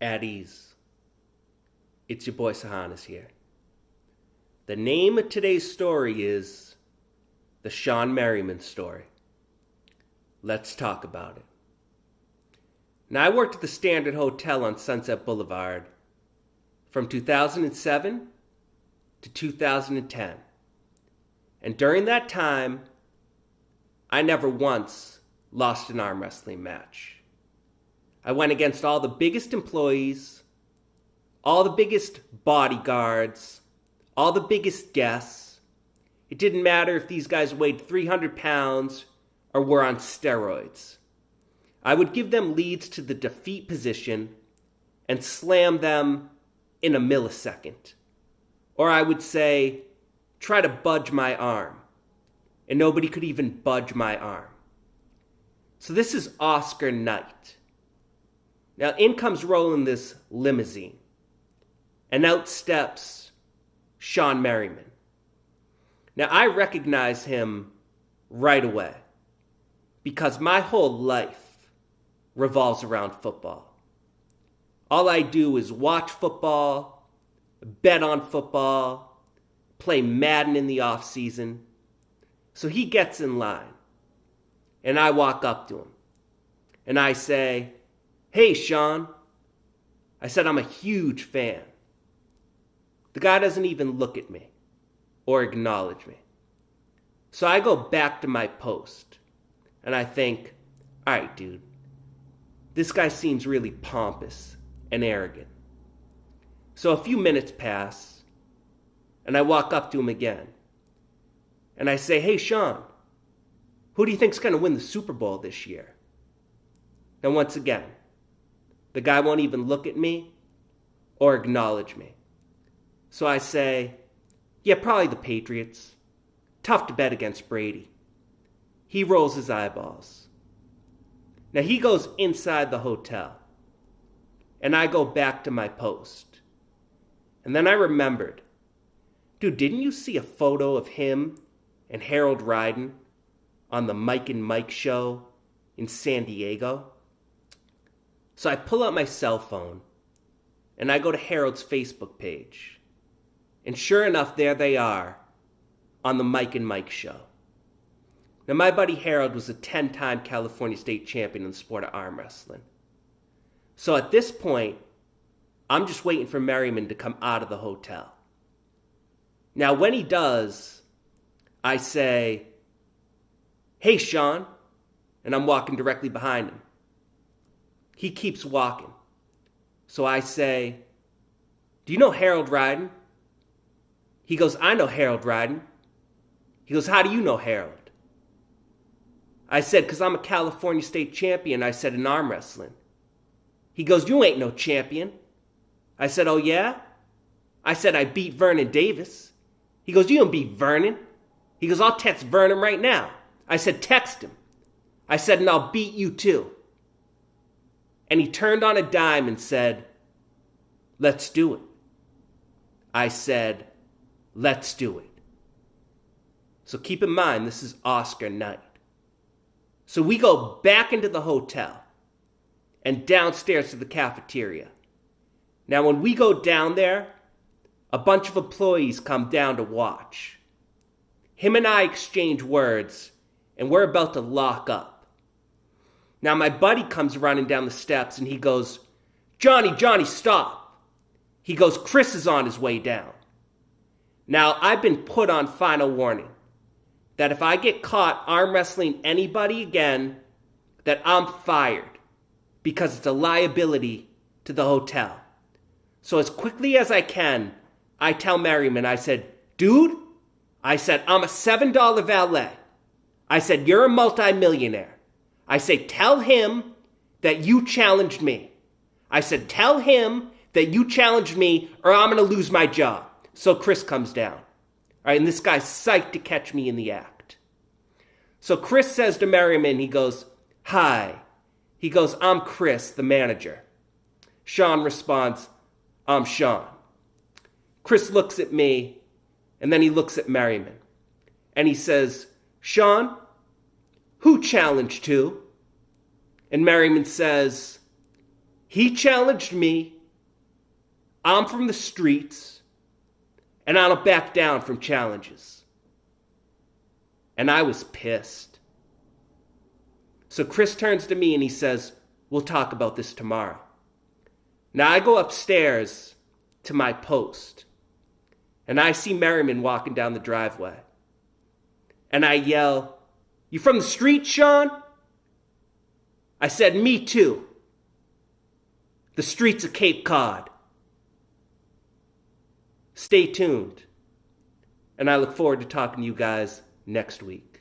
At ease. It's your boy Sarhanis here. The name of today's story is the Shawne Merriman story. Let's talk about it. Now, I worked at the Standard Hotel on Sunset Blvd from 2007 to 2010. And during that time, I never once lost an arm wrestling match. I went against all the biggest employees, all the biggest bodyguards, all the biggest guests. It didn't matter if these guys weighed 300 pounds or were on steroids. I would give them leads to the defeat position and slam them in a millisecond. Or I would say, try to budge my arm. And nobody could even budge my arm. So this is Oscar night. Now in comes rolling this limousine. And out steps Shawne Merriman. Now I recognize him right away. Because my whole life revolves around football. All I do is watch football, bet on football, play Madden in the off season. So he gets in line. And I walk up to him. And I say, "Hey, Shawne." I said, "I'm a huge fan." The guy doesn't even look at me or acknowledge me. So I go back to my post. And I think, all right, dude, this guy seems really pompous and arrogant. So a few minutes pass, and I walk up to him again. And I say, "Hey, Shawne, who do you think's going to win the Super Bowl this year?" And once again, the guy won't even look at me or acknowledge me. So I say, "Yeah, probably the Patriots. Tough to bet against Brady." He rolls his eyeballs. Now he goes inside the hotel. And I go back to my post. And then I remembered, dude, didn't you see a photo of him and Harold Ryden on the Mike and Mike show in San Diego? So I pull out my cell phone and I go to Harold's Facebook page. And sure enough, there they are on the Mike and Mike show. Now my buddy Harold was a 10-time California state champion in the sport of arm wrestling. So at this point, I'm just waiting for Merriman to come out of the hotel. Now when he does, I say, "Hey, Shawne," and I'm walking directly behind him. He keeps walking. So I say, "Do you know Harold Ryden?" He goes, "I know Harold Ryden." He goes, "How do you know Harold?" I said, "Because I'm a California state champion," I said, "in arm wrestling." He goes, "You ain't no champion." I said, "Oh yeah?" I said, "I beat Vernon Davis." He goes, "You don't beat Vernon." He goes, "I'll text Vernon right now." I said, "Text him." I said, "And I'll beat you too." And he turned on a dime and said, "Let's do it." I said, "Let's do it." So keep in mind, this is Oscar night. So we go back into the hotel and downstairs to the cafeteria. Now when we go down there, a bunch of employees come down to watch. Him and I exchange words, and we're about to lock up. Now my buddy comes running down the steps and he goes, Johnny, stop." He goes, "Chris is on his way down." Now I've been put on final warning that if I get caught arm wrestling anybody again, that I'm fired because it's a liability to the hotel. So as quickly as I can, I tell Merriman, I said, "Dude," I said, "I'm a $7 valet." I said, "You're a multimillionaire." I say, "Tell him that you challenged me." I said, "Tell him that you challenged me or I'm going to lose my job." So Chris comes down. All right, and this guy's psyched to catch me in the act. So Chris says to Merriman, he goes, "Hi." He goes, "I'm Chris, the manager." Shawne responds, "I'm Shawne." Chris looks at me, and then he looks at Merriman. And he says, "Shawne, who challenged to?" And Merriman says, He challenged me. I'm from the streets, and I don't back down from challenges. And I was pissed. So Chris turns to me and he says, we'll talk about this tomorrow. Now I go upstairs to my post, and I see Merriman walking down the driveway. And I yell, "You from the street, Shawne?" I said, "Me too. The streets of Cape Cod." Stay tuned, and I look forward to talking to you guys next week.